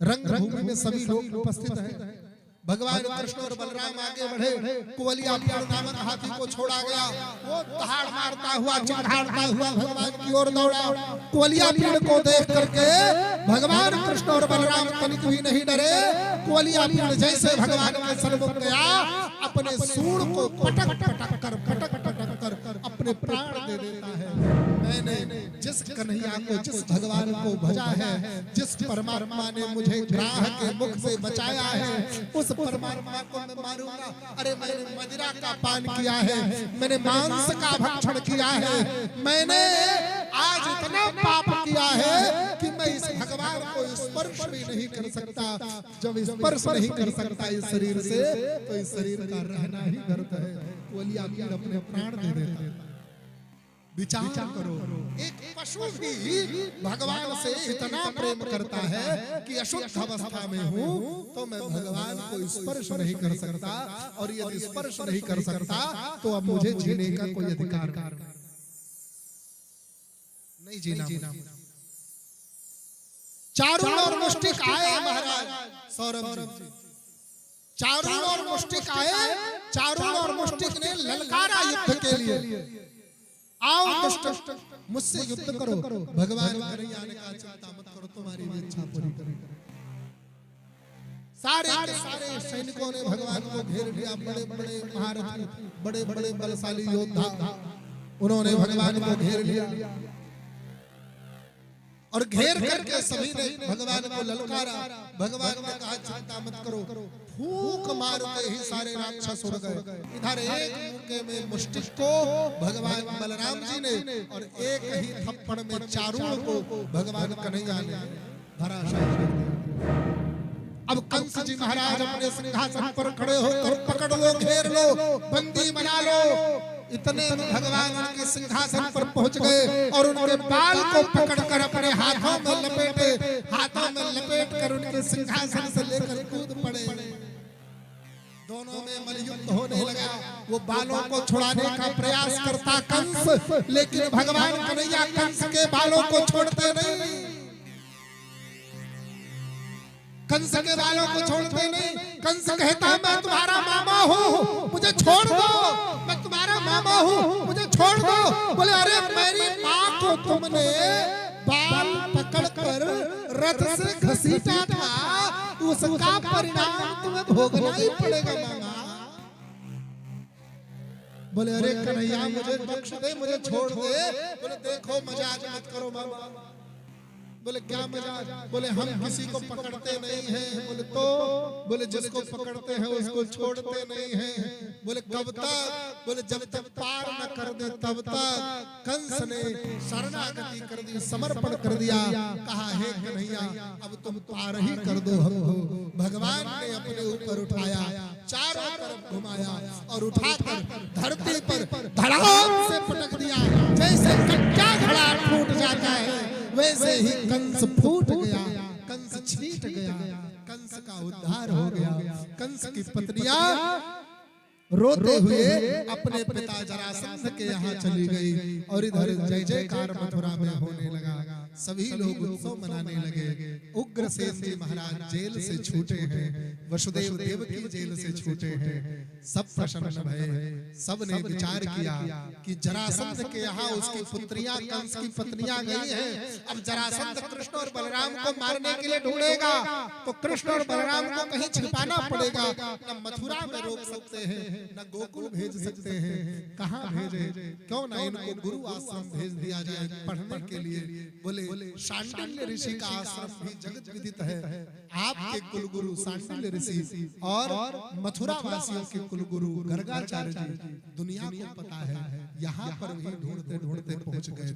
रंगभूमि में सभी लोग उपस्थित हैं। भगवान कृष्ण और बलराम आगे बढ़े, कुवलिया नामक हाथी को छोड़ा गया। वो दहाड़ मारता हुआ चिढ़ाड़ता हुआ भगवान की ओर दौड़ा। कुवलिया को देख करके भगवान कृष्ण और बलराम तनिक भी नहीं डरे। कुवलिया जैसे भगवान के सन्मुख गया, अपने सूंड को पटक पटक कर अपने प्राण दे देता है। मैंने जिस कन्हैया को, जिस भगवान को भजा है, जिस परमात्मा ने मुझे ग्राह के मुख से बचाया है, उस परमात्मा को मैं मारूंगा। अरे मैंने मदिरा का पान किया है, मैंने मांस का भक्षण किया है, मैंने आज इतना पाप किया है कि मैं इस भगवान को स्पर्श भी नहीं कर सकता। जब स्पर्श नहीं कर सकता इस शरीर से, तो इस शरीर का रहना ही व्यर्थ है। कुवलिया अपने प्राण दे देता है। विचार करो, एक पशु भी भगवान से इतना प्रेम करता है कि अशुद्ध अवस्था में हूँ तो मैं भगवान को स्पर्श नहीं कर सकता, और यदि स्पर्श नहीं कर सकता तो अब मुझे जीने का कोई अधिकार नहीं। जीना चारों ओर मुष्टिक आए महाराज सौरभ जी, चारों ओर मुष्टिक आए, चारों ओर मुष्टिक ने ललकारा युद्ध के लिए, आओ दुष्ट मुझसे युद्ध करो। भगवान कन्हैया ने कहा चिंता मत करो, तुम्हारी इच्छा पूरी करेंगे। सारे के सारे सैनिकों ने भगवान को घेर लिया। बड़े बड़े महारथी, बड़े बड़े बलशाली योद्धा, उन्होंने भगवान को घेर लिया और घेर करके सभी ने भगवान को ललकारा। भगवान ने कहा चिंता मत करो। फूंक मारते ही सारे राक्षस उड़ गए। इधर एक मुक्के में मुष्टिक को भगवान बलराम जी ने, और एक ही थप्पड़ में चारों को भगवान कन्हैया ने धराशायी कर दिया। अब कंस जी महाराज अपने सिंहासन पर खड़े होकर पकड़ लो, घेर लो, बंदी बना लो। इतने भगवान उनके सिंहासन पर पहुंच गए और उनके बाल को पकड़कर अपने हाथों में लपेट कर उनके सिंहासन से लेकर कूद पड़े। दोनों में मल्लयुद्ध होने लगा। वो बालों को छुड़ाने का प्रयास करता कंस, लेकिन भगवान कन्हैया कंस के बालों को छोड़ते नहीं। कंस के बालों को छोड़ते नहीं। कंस कहता मैं तुम्हारा मामा हूँ, मुझे छोड़ दो, मैं तुम्हारा मामा हूँ, मुझे छोड़ दो। बोले अरे मेरी माँ को तुमने बाल पकड़कर रथ से घसीटा था, उसका परिणाम तुम्हें भोगना ही पड़ेगा मामा। बोले अरे कन्हैया मुझे बख्श दे, मुझे छोड़ दे। बोले देखो मजाक मत करो मामा। बोले क्या मजाक? बोले हम किसी को पकड़ते नहीं हैं। बोले तो? बोले जिसको पकड़ते हैं उसको छोड़ते नहीं हैं। बोले कब तक? बोले जब तक पार न कर दे तब तक। कंस ने शरणागति कर दी, समर्पण कर दिया। कहा हे कन्हैया अब तुम पार ही कर दो हमको। भगवान ने अपने ऊपर उठाया, चारों तरफ घुमाया और उठाकर धरती पर धड़ाम से पटक दिया। जैसे कच्चा घड़ा फूट जाता है वैसे ही कंस फूट गया, कंस छीट गया, कंस का उद्धार हो गया। कंस की पत्नियां रोते हुए अपने पिता जरासंध के यहाँ चली गई और इधर जय जयकार मथुरा में होने लगा। सभी लोग उत्सव मनाने लगे। उग्रसेन जी महाराज जेल से छूटे हैं, वसुदेव देवकी जेल से छूटे हैं। सब प्रसन्न भये। सब ने विचार किया कि जरासंध के यहाँ उसकी पुत्रियां कंस की पत्नियां गई हैं। अब जरासंध कृष्ण और बलराम को मारने के लिए ढूंढेगा तो कृष्ण और बलराम को कहीं छिपाना पड़ेगा। न मथुरा में रोक सकते हैं, न गोकुल भेज सकते हैं। कहाँ भेजे? क्यों ना इनको गुरु आश्रम भेज दिया जाए पढ़ने के लिए। बोले शांडिल्य ऋषि का आश्रम भी जगत विदित है। आपके कुलगुरु शांडिल्य ऋषि और मथुरा वासियों के कुलगुरु गर्गाचार्य जी दुनिया को पता है। यहाँ पर भी ढूंढते ढूंढते पहुंच गए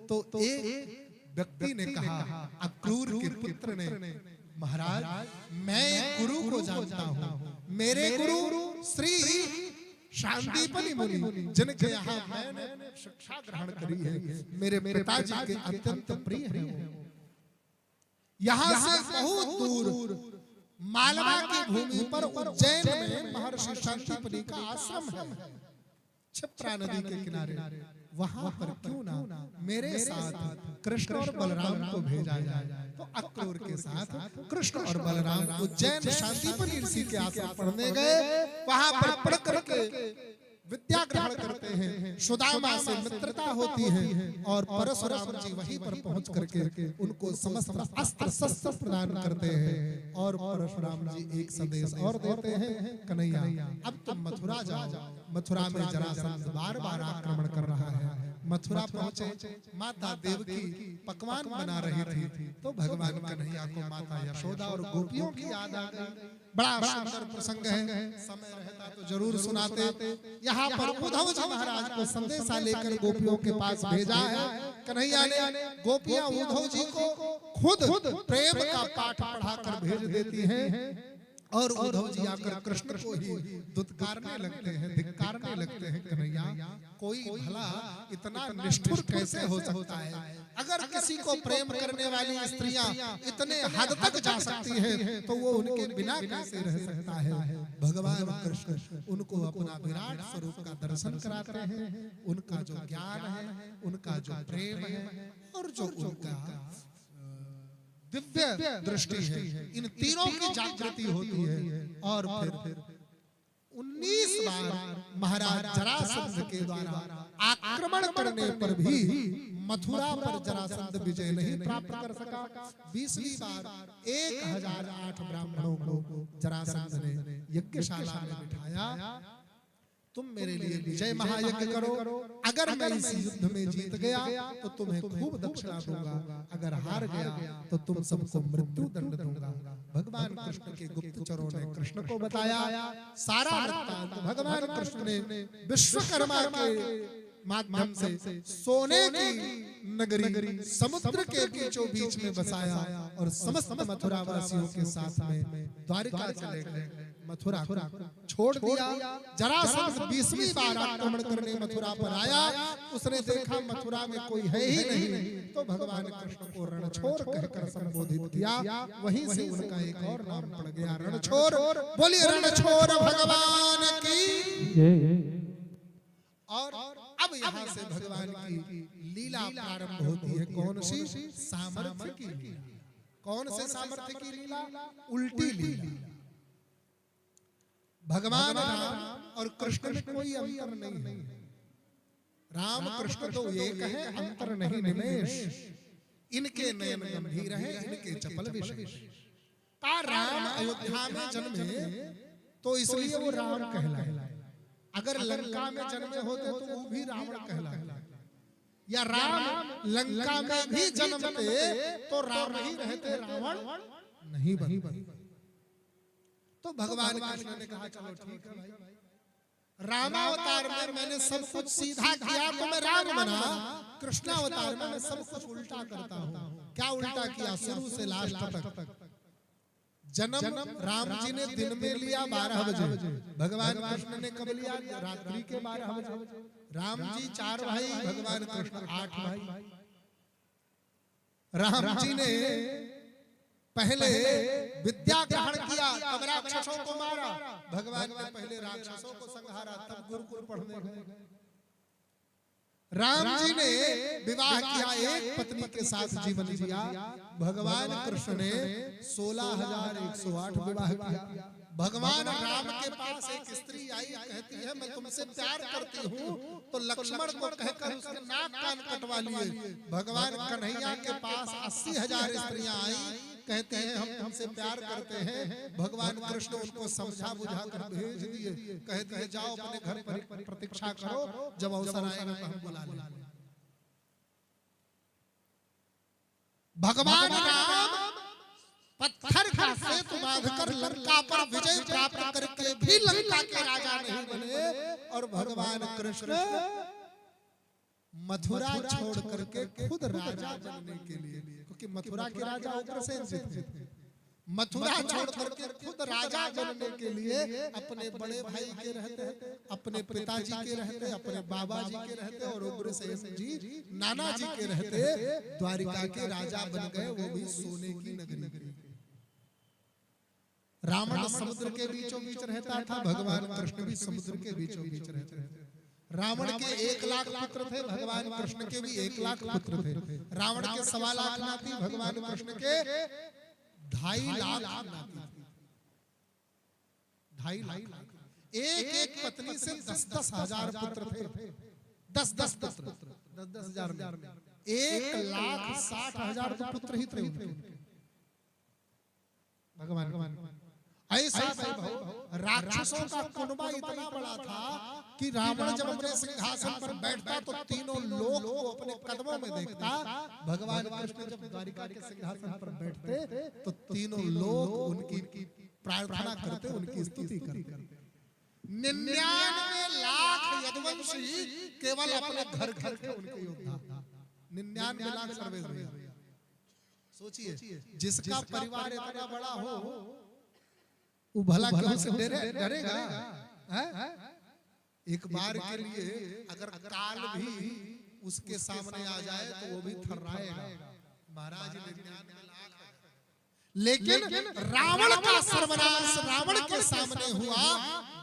तो एक व्यक्ति ने कहा, अक्रूर के पुत्र ने, महाराज मैं गुरु को जानता हूँ। मेरे गुरु श्री शांतिपनि मुनि जिनके यहाँ मैंने शिक्षा ग्रहण करी है, मेरे पिताजी के अत्यंत प्रिय हैं। यहाँ से बहुत दूर मालवा की भूमि पर उज्जैन में महर्षि शांतिपनि का आश्रम है, क्षिप्रा नदी के किनारे। वहां पर क्यों ना मेरे साथ कृष्ण और बलराम को भेजा जाए। तो अक्रूर के साथ कृष्ण और बलराम उज्जैन शांतिपुर ऋषि के आश्रम पढ़ने गए। वहां पर पढ़ करके विद्या ग्रहण करते हैं, सुदामा से मित्रता होती है और परशुराम जी वहीं पर पहुंच करके उनको समस्त अस्त्र शस्त्र प्रदान करते हैं। और परशुराम जी एक संदेश और देते हैं, कन्हैया अब तुम मथुरा जाओ। मथुरा में जरासंध बार बार आक्रमण कर रहा है। मथुरा पहुंचे, माता देवकी पकवान बना रही थी तो भगवान कन्हैया को माता यशोदा और गोपियों की याद आ गई। बड़ा सुंदर प्रसंग है, समय रहता तो जरूर सुनाते। यहाँ पर उद्धव जी महाराज को संदेशा लेकर गोपियों के पास भेजा है। कन्हैया ने गोपियां उद्धव जी को खुद प्रेम का पाठ पढ़ाकर भेज देती हैं और उद्धव जी आकर कृष्ण को ही दुत्कारने लगते हैं, धिक्कारने लगते हैं। कन्हैया कोई भला इतना निष्ठुर कैसे हो सकता है? अगर किसी को प्रेम करने वाली स्त्रियां इतने हद तक जा सकती हैं तो वो उनके बिना कैसे रह सकता है? भगवान कृष्ण उनको अपना विराट स्वरूप का दर्शन कराते हैं। उनका जो ज्ञान है, उनका जो प्रेम है और जो उनका दिव्य दृष्टि है, इन तीनों की जागृति होती है। और फिर 19 बार महाराज जरासंध के द्वारा आक्रमण करने पर भी मथुरा पर जरासंध विजय नहीं प्राप्त कर सका। 20वीं बार 1008 ब्राह्मणों को जरासंध ने यज्ञशाला में बिठाया। तुम मेरे लिए विजय महायज्ञ करो, अगर मैं इस युद्ध में जीत गया तो तुम्हें खूब दक्षिणा दूंगा, अगर हार गया तो तुम सबको मृत्यु दंड दूंगा। भगवान कृष्ण के गुप्तचरों ने कृष्ण को बताया सारा वृत्तांत। भगवान कृष्ण ने विश्वकर्मा के माध्यम से सोने की नगरी समुद्र के बीचों बीच में बसाया और समस्त मथुरा वासियों के साथ में द्वारिका चले गए। मथुरा छोड़ दिया। जरासंध 20वीं बार आक्रमण करने मथुरा पर आया। उसने देखा मथुरा में कोई है ही नहीं तो भगवान कृष्ण को रणछोर कहकर संबोधित किया। वहीं से उनका एक और नाम पड़ गया, रणछोर। बोलिए रणछोर भगवान की। और अब यहाँ से भगवान की लीला प्रारंभ होती है। कौन सी? सामर्थ्य की लीला। कौन से सामर्थ्य की लीला? उल्टी लीला। भगवान राम और कृष्ण में कोई अंतर नहीं है। राम कृष्ण तो एक है, अंतर नहीं निमेश। इनके नयन गंभीर है, इनके चपल विशेष। राम अयोध्या में जन्मे तो इसलिए वो राम कहलाए। अगर लंका में जन्मे होते तो वो भी रावण कहलाए, या राम लंका में भी जन्मते तो राम ही रहते, रावण नहीं बनते। तो भगवान कृष्ण ने कहा चलो ठीक है भाई, रामावतार में मैंने सब कुछ सीधा किया तो मैं राम बना, कृष्णावतार में मैं सब कुछ उल्टा करता हूँ। क्या उल्टा किया? शुरू से लास्ट तक। जन्म राम जी ने दिन में लिया 12 बजे, भगवान कृष्ण ने कब लिया? रात्रि के 12 बजे। राम जी 4 भाई, भगवान कृष्ण 8 भाई। राम जी ने पहले विद्या ग्रहण किया, तब राक्षसों को मारा। भगवान ने पहले राक्षसों को संहारा, तब गुरुकुल पढ़ने गए। राम जी ने विवाह किया, एक पत्नी के साथ जीवन जिया। भगवान कृष्ण ने 16,108 विवाह किया। भगवान राम के पास एक स्त्री आई, कहती है मैं तुमसे प्यार करती हूँ, तो लक्ष्मण को कहकर उसके नाक कान कटवा लिए। भगवान कन्हैया के पास 80,000 स्त्रियां आई, कहते हैं हम तुमसे प्यार करते हैं। भगवान कृष्ण उनको समझा बुझा कर भेज दिए, कह दिए जाओ अपने घर पर प्रतीक्षा करो, जब अवसर आएगा तो हम बुला लेंगे। भगवान राम पत्थर का सेतु बांधकर लंका पर विजय प्राप्त करके भी लंका के राजा नहीं बने, और भगवान कृष्ण मथुरा छोड़ करके खुद राजा बनने के लिए, क्योंकि मथुरा के राजा उग्रसेन जी थे, मथुरा छोड़ करके खुद राजा बनने के लिए अपने बड़े भाई के रहते, अपने पिताजी के रहते, अपने बाबा जी के रहते और उग्रसेन जी नाना जी के रहते द्वारिका के राजा बन गए, वो भी सोने की नगरी। रावण समुद्र के बीचों बीच रहता था, भगवान कृष्ण भी समुद्र के बीचों बीच रहते थे। रावण के 1 लाख पुत्र थे, भगवान कृष्ण के भी 1 लाख पुत्र थे। रावण के 1.25 लाख नाती, भगवान कृष्ण के 2.5 लाख नाती, 2.5 लाख। एक पत्नी से 10-10 हजार पुत्र थे, 10-10 पुत्र, 10-10 हजार में 1,60,000 पुत्र ही थे उनके। भगवान ऐसा राक्षसों का कुनबा इतना बड़ा था कि रावण जब अपने सिंहासन पर बैठता तो तीनों लोग को अपने कदमों में देखता। भगवान कृष्ण जब द्वारिका के सिंहासन पर बैठते तो तीनों लोग उनकी प्रार्थना करते, उनकी स्तुति करते। 99 लाख यदुवंशी केवल अपने घर के उनके योद्धा, 99 लाख सर्वे। सोचिए जिसका परिवार इतना बड़ा हो वो भला क्यों से डरेगा? एक बार के लिए अगर काल भी उसके सामने आ जाए तो वो भी थर्राएगा। महाराज 99 लाख, लेकिन रावण का सर्वनाश रावण के सामने हुआ।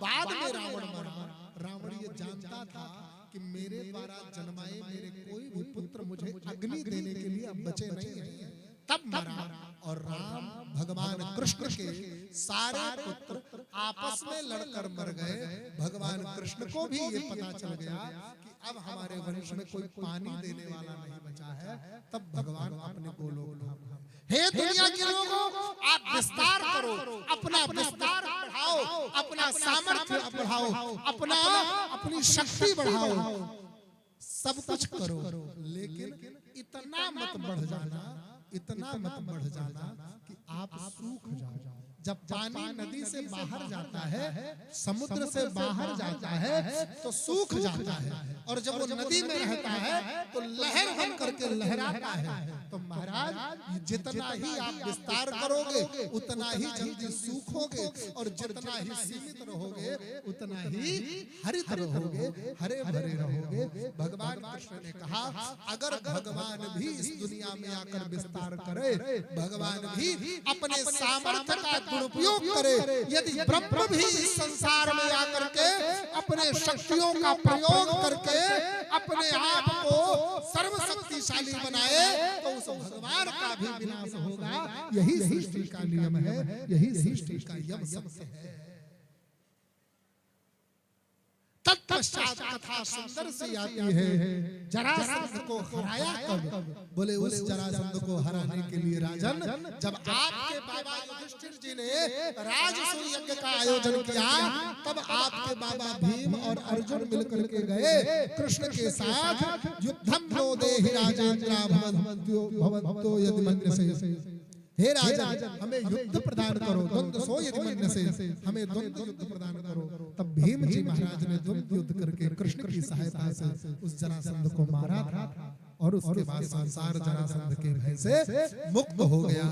बाद में रावण मरा। रावण ये जानता था कि मेरे द्वारा जन्माए मेरे कोई भी पुत्र मुझे अग्नि देने के लिए अब बचे नहीं हैं, तब मरा। और राम भगवान कृष्ण के सारे पुत्र आपस में लड़कर मर गए। भगवान कृष्ण को भी ये पता चल गया कि अब हमारे वंश में कोई पानी देने वाला नहीं बचा है। तब भगवान अपने गोलोक धाम, हे दुनिया के लोगों, आप विस्तार करो, अपना विस्तार बढ़ाओ, अपना सामर्थ्य बढ़ाओ, अपनी शक्ति बढ़ाओ, सब कुछ करो, लेकिन इतना मत बढ़ जाना, इतना मत बढ़ जाना कि आप सूख जाओ। जब पानी नदी से बाहर जाता है, समुद्र से बाहर जाता है तो सूख जाता है, और जब वो नदी में रहता है तो लहर बन करके लहराता है। तो महाराज जितना ही आप विस्तार करोगे उतना ही जल्दी सूखोगे, और जितना ही सीमित रहोगे उतना ही हरित रहोगे, हरे भरे रहोगे। भगवान कृष्ण ने कहा अगर भगवान भी इस दुनिया में आकर विस्तार करे, भगवान भी अपने सामर्थ्य का दुरुपयोग करे, यदि ब्रह्म भी इस संसार में आकर के अपने शक्तियों का प्रयोग करके अपने आप को सर्वशक्तिशाली बनाए तो उस भगवान का भी विनाश होगा। यही सृष्टि का नियम है, यही सृष्टि का यम सत्य है। तत्पश्चात कथा सुंदर सी आती है, जरासंध को हराया कब? बोले उस जरासंध को हराने के लिए राजन, जब आपके बाबा युधिष्ठिर जी ने राजसूय यज्ञ का आयोजन किया, तब आपके बाबा भीम और अर्जुन मिलकर के गए कृष्ण के साथ। युद्धम नो देहि राजेन्द्र भवन्तो यदि मन्यसे, हे राजन हमें युद्ध प्रदान करो, द्वंद्व सो यदि मन्यसे, हमें द्वंद्व युद्ध प्रदान करो। तब भीम जी महाराज ने द्वंद्व युद्ध करके कृष्ण की सहायता से उस जरासंध को मारा था, और उसके बाद संसार जरासंध के भय से मुक्त हो गया।